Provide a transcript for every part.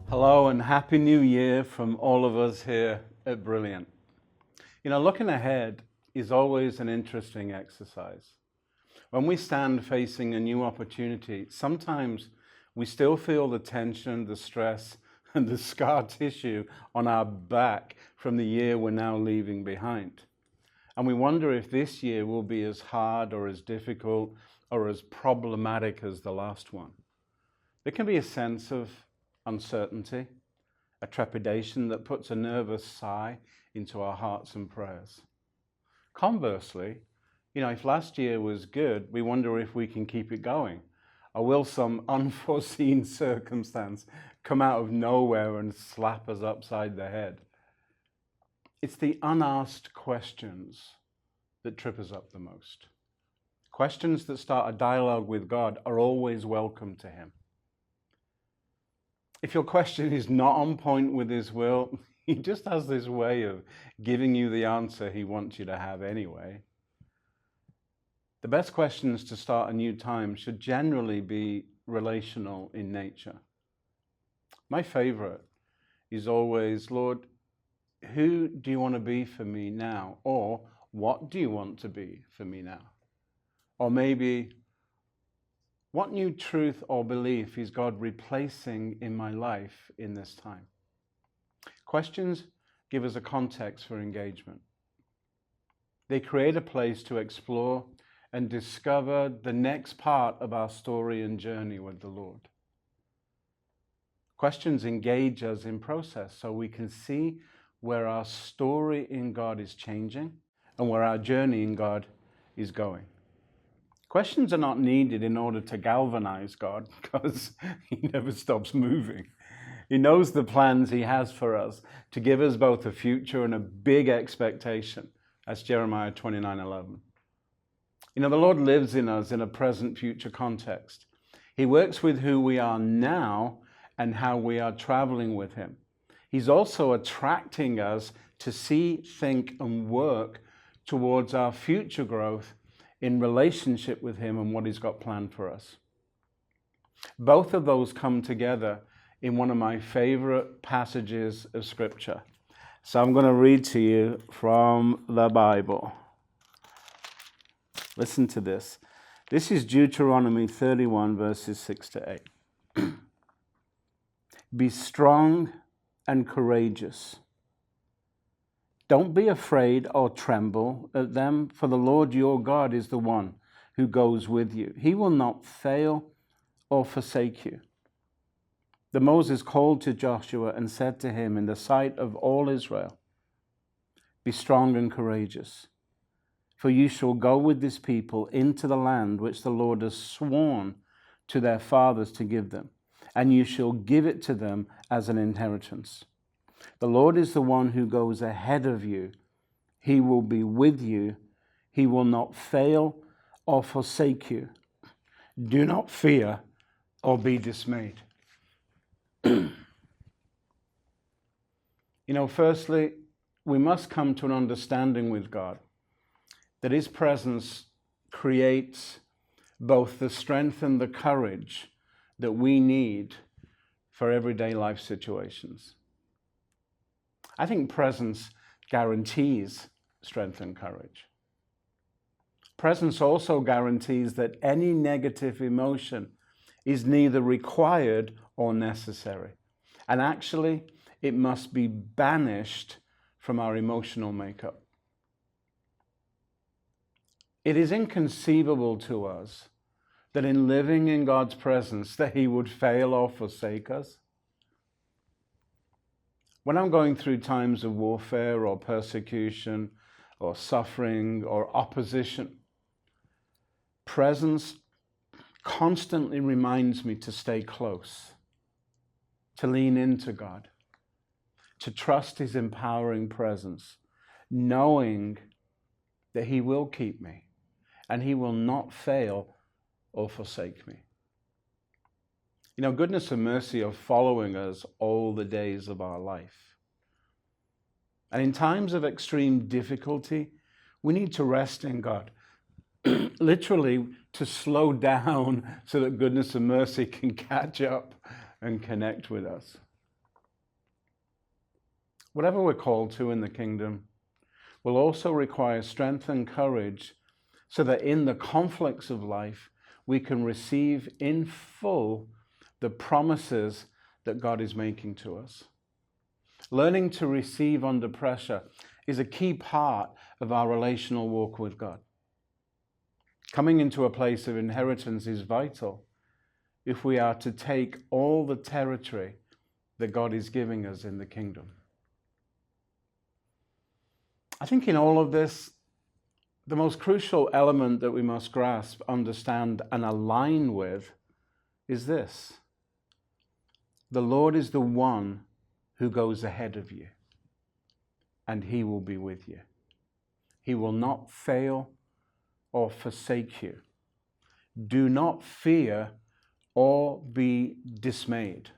Hello and Happy New Year from all of us here at Brilliant. Looking ahead is always an interesting exercise. When we stand facing a new opportunity, sometimes we still feel the tension, the stress, and the scar tissue on our back from the year we're now leaving behind. And we wonder if this year will be as hard or as difficult or as problematic as the last one. There can be a sense of uncertainty, a trepidation that puts a nervous sigh into our hearts and prayers. Conversely, if last year was good, we wonder if we can keep it going. Or will some unforeseen circumstance come out of nowhere and slap us upside the head? It's the unasked questions that trip us up the most. Questions that start a dialogue with God are always welcome to Him. If your question is not on point with His will, He just has this way of giving you the answer He wants you to have anyway. The best questions to start a new time should generally be relational in nature. My favorite is always, Lord, who do you want to be for me now? Or what do you want to be for me now? Or maybe, what new truth or belief is God replacing in my life in this time? Questions give us a context for engagement. They create a place to explore and discover the next part of our story and journey with the Lord. Questions engage us in process so we can see where our story in God is changing and where our journey in God is going. Questions are not needed in order to galvanize God because He never stops moving. He knows the plans He has for us to give us both a future and a big expectation. That's Jeremiah 29:11. The Lord lives in us in a present-future context. He works with who we are now and how we are traveling with Him. He's also attracting us to see, think, and work towards our future growth in relationship with Him and what He's got planned for us. Both of those come together in one of my favorite passages of Scripture. So I'm going to read to you from the Bible. Listen to this. This is Deuteronomy 31, verses 6 to 8. Be strong and courageous. Don't be afraid or tremble at them, for the Lord your God is the one who goes with you. He will not fail or forsake you. Then Moses called to Joshua and said to him in the sight of all Israel, be strong and courageous, for you shall go with this people into the land which the Lord has sworn to their fathers to give them, and you shall give it to them as an inheritance. The Lord is the one who goes ahead of you. He will be with you. He will not fail or forsake you. Do not fear or be dismayed. Firstly, we must come to an understanding with God that His presence creates both the strength and the courage that we need for everyday life situations. I think presence guarantees strength and courage. Presence also guarantees that any negative emotion is neither required or necessary. And actually, it must be banished from our emotional makeup. It is inconceivable to us that in living in God's presence that He would fail or forsake us. When I'm going through times of warfare or persecution or suffering or opposition, presence constantly reminds me to stay close, to lean into God, to trust His empowering presence, knowing that He will keep me and He will not fail or forsake me. Goodness and mercy are following us all the days of our life. And in times of extreme difficulty, we need to rest in God. Literally, to slow down so that goodness and mercy can catch up and connect with us. Whatever we're called to in the kingdom will also require strength and courage so that in the conflicts of life, we can receive in full the promises that God is making to us. Learning to receive under pressure is a key part of our relational walk with God. Coming into a place of inheritance is vital if we are to take all the territory that God is giving us in the kingdom. I think in all of this, the most crucial element that we must grasp, understand, and align with is this. The Lord is the one who goes ahead of you, and he will be with you. He will not fail or forsake you. Do not fear or be dismayed.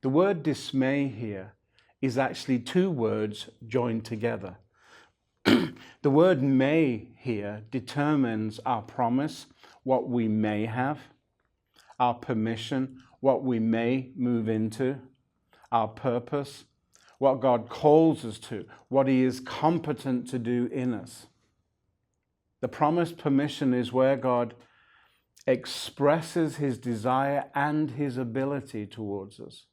The word dismay here is actually two words joined together. The word may here determines our promise, what we may have, our permission, what we may move into, our purpose, what God calls us to, what he is competent to do in us. The promised permission is where God expresses his desire and his ability towards us.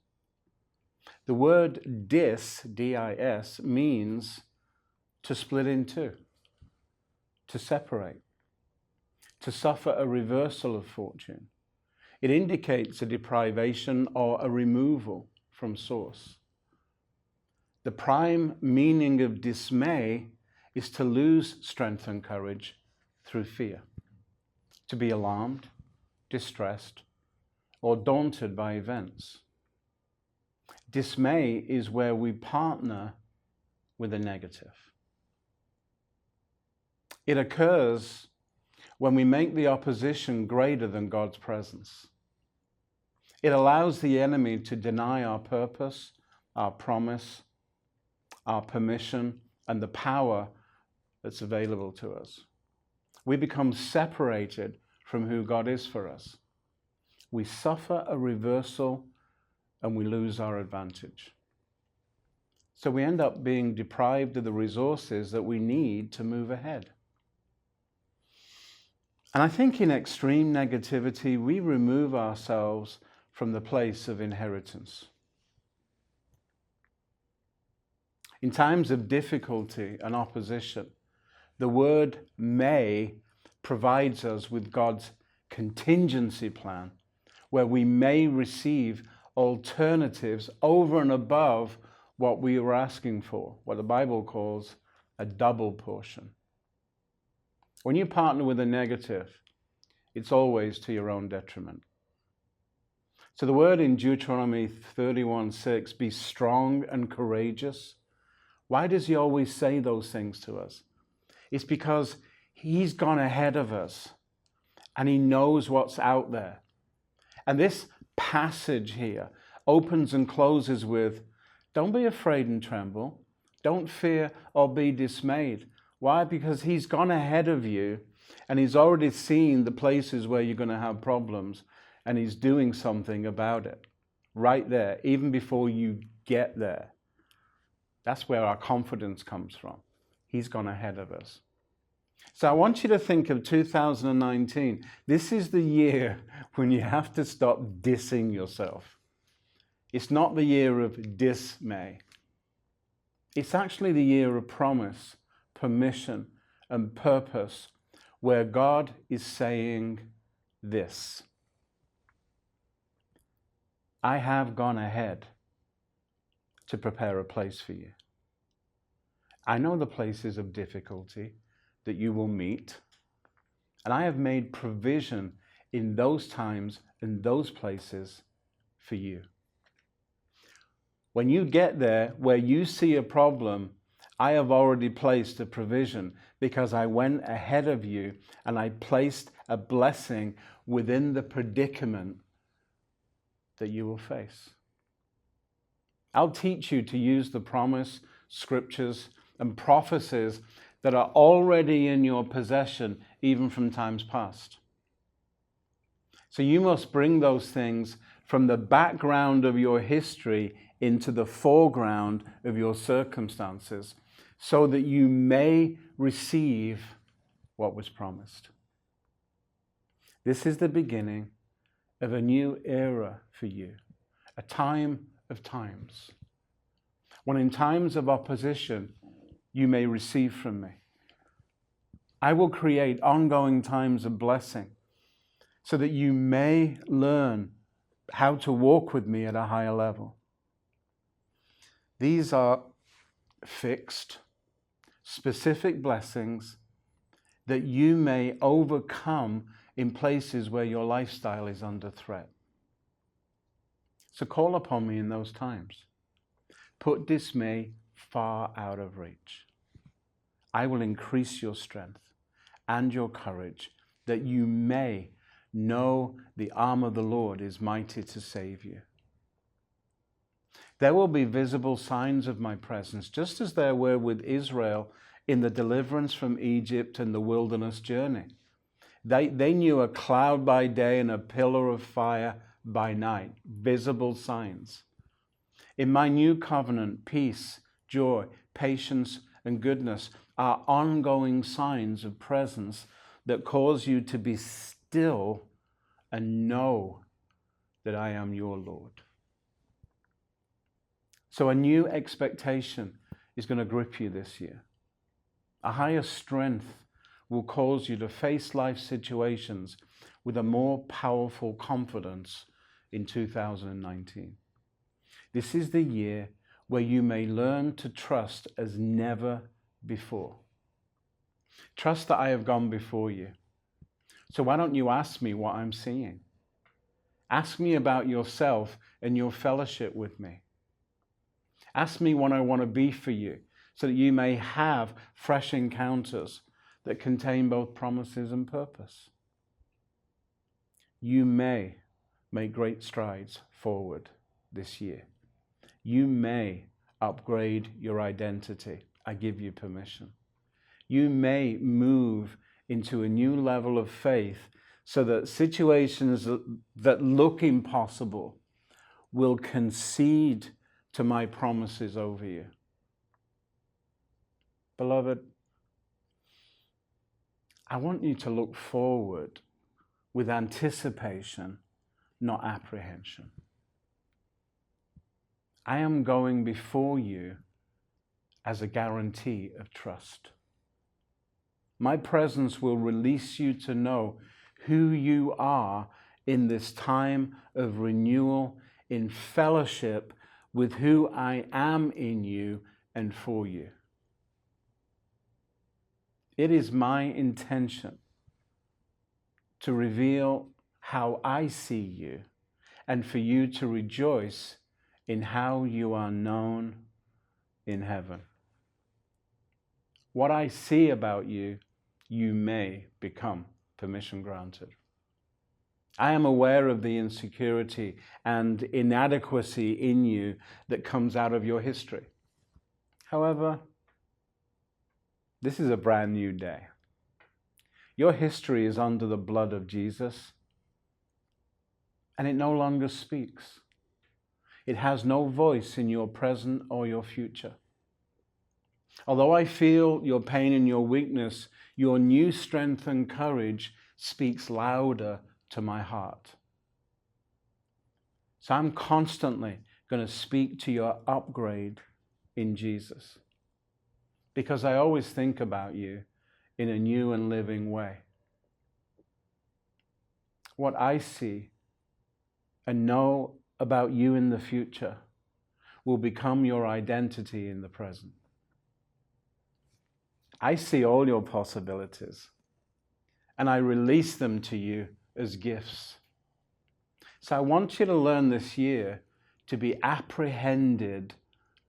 The word dis, means to split in two, to separate, to suffer a reversal of fortune. It indicates a deprivation or a removal from source. The prime meaning of dismay is to lose strength and courage through fear, to be alarmed, distressed, or daunted by events. Dismay is where we partner with a negative. It occurs when we make the opposition greater than God's presence. It allows the enemy to deny our purpose, our promise, our permission, and the power that's available to us. We become separated from who God is for us. We suffer a reversal and we lose our advantage. So we end up being deprived of the resources that we need to move ahead. And I think in extreme negativity, we remove ourselves from the place of inheritance. In times of difficulty and opposition, the word may provides us with God's contingency plan, where we may receive alternatives over and above what we were asking for, what the Bible calls a double portion. When you partner with a negative, it's always to your own detriment. So the word in Deuteronomy 31:6, be strong and courageous. Why does he always say those things to us? It's because he's gone ahead of us and he knows what's out there. And this passage here opens and closes with, don't be afraid and tremble. Don't fear or be dismayed. Why? Because he's gone ahead of you and he's already seen the places where you're going to have problems and he's doing something about it right there, even before you get there. That's where our confidence comes from. He's gone ahead of us. So I want you to think of 2019. This is the year when you have to stop dissing yourself. It's not the year of dismay. It's actually the year of promise, permission, and purpose, where God is saying this: I have gone ahead to prepare a place for you. I know the places of difficulty that you will meet, and I have made provision in those times, in those places for you. When you get there where you see a problem, I have already placed a provision because I went ahead of you and I placed a blessing within the predicament that you will face. I'll teach you to use the promise, scriptures, and prophecies that are already in your possession, even from times past. So you must bring those things from the background of your history into the foreground of your circumstances, so that you may receive what was promised. This is the beginning of a new era for you, a time of times, when in times of opposition you may receive from me. I will create ongoing times of blessing so that you may learn how to walk with me at a higher level. These are fixed, specific blessings that you may overcome in places where your lifestyle is under threat. So call upon me in those times. Put dismay far out of reach. I will increase your strength and your courage, that you may know the arm of the Lord is mighty to save you. There will be visible signs of my presence, just as there were with Israel in the deliverance from Egypt and the wilderness journey. They knew a cloud by day and a pillar of fire by night, visible signs. In my new covenant, peace, joy, patience, and goodness are ongoing signs of presence that cause you to be still and know that I am your Lord. So a new expectation is going to grip you this year. A higher strength will cause you to face life situations with a more powerful confidence in 2019. This is the year where you may learn to trust as never before. Trust that I have gone before you. So why don't you ask me what I'm seeing? Ask me about yourself and your fellowship with me. Ask me what I want to be for you, so that you may have fresh encounters that contain both promises and purpose. You may make great strides forward this year. You may upgrade your identity. I give you permission. You may move into a new level of faith so that situations that look impossible will concede to my promises over you. Beloved, I want you to look forward with anticipation, not apprehension. I am going before you as a guarantee of trust. My presence will release you to know who you are in this time of renewal, in fellowship with who I am in you and for you. It is my intention to reveal how I see you and for you to rejoice in how you are known in heaven. What I see about you, you may become. Permission granted. I am aware of the insecurity and inadequacy in you that comes out of your history. However, this is a brand new day. Your history is under the blood of Jesus, and it no longer speaks. It has no voice in your present or your future. Although I feel your pain and your weakness, your new strength and courage speaks louder to my heart. So I'm constantly going to speak to your upgrade in Jesus, because I always think about you in a new and living way. What I see and know about you in the future will become your identity in the present. I see all your possibilities, and I release them to you as gifts. So I want you to learn this year to be apprehended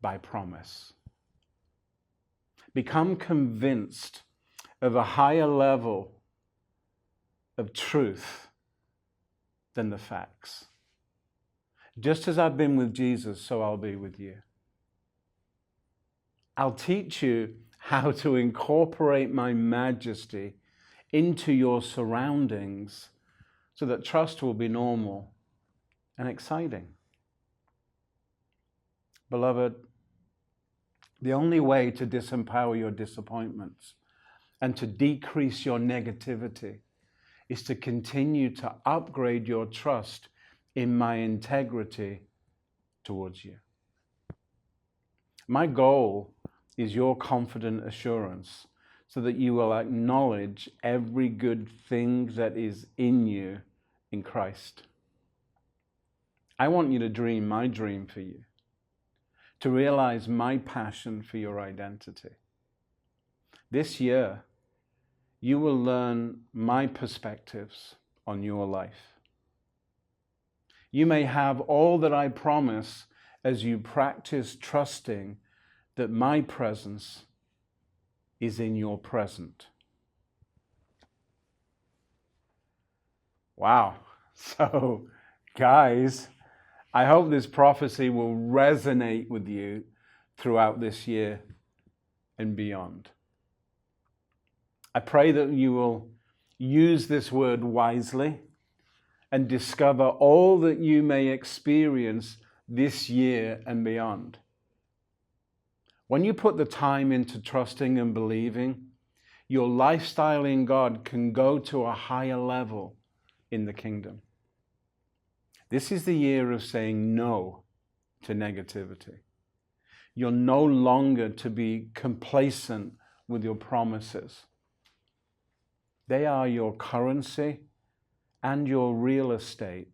by promise. Become convinced of a higher level of truth than the facts. Just as I've been with Jesus, so I'll be with you. I'll teach you how to incorporate my majesty into your surroundings so that trust will be normal and exciting. Beloved, the only way to disempower your disappointments and to decrease your negativity is to continue to upgrade your trust in my integrity towards you. My goal is your confident assurance so that you will acknowledge every good thing that is in you in Christ. I want you to dream my dream for you, to realize my passion for your identity. This year, you will learn my perspectives on your life. You may have all that I promise as you practice trusting that my presence is in your present. Wow. So, guys, I hope this prophecy will resonate with you throughout this year and beyond. I pray that you will use this word wisely and discover all that you may experience this year and beyond. When you put the time into trusting and believing, your lifestyle in God can go to a higher level in the kingdom. This is the year of saying no to negativity. You're no longer to be complacent with your promises. They are your currency and your real estate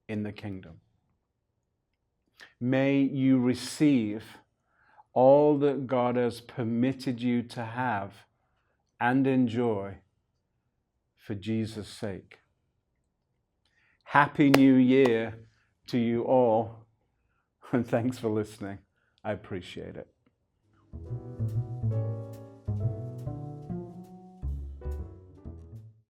in the kingdom. May you receive all that God has permitted you to have and enjoy for Jesus' sake. Happy New Year to you all, and thanks for listening. I appreciate it.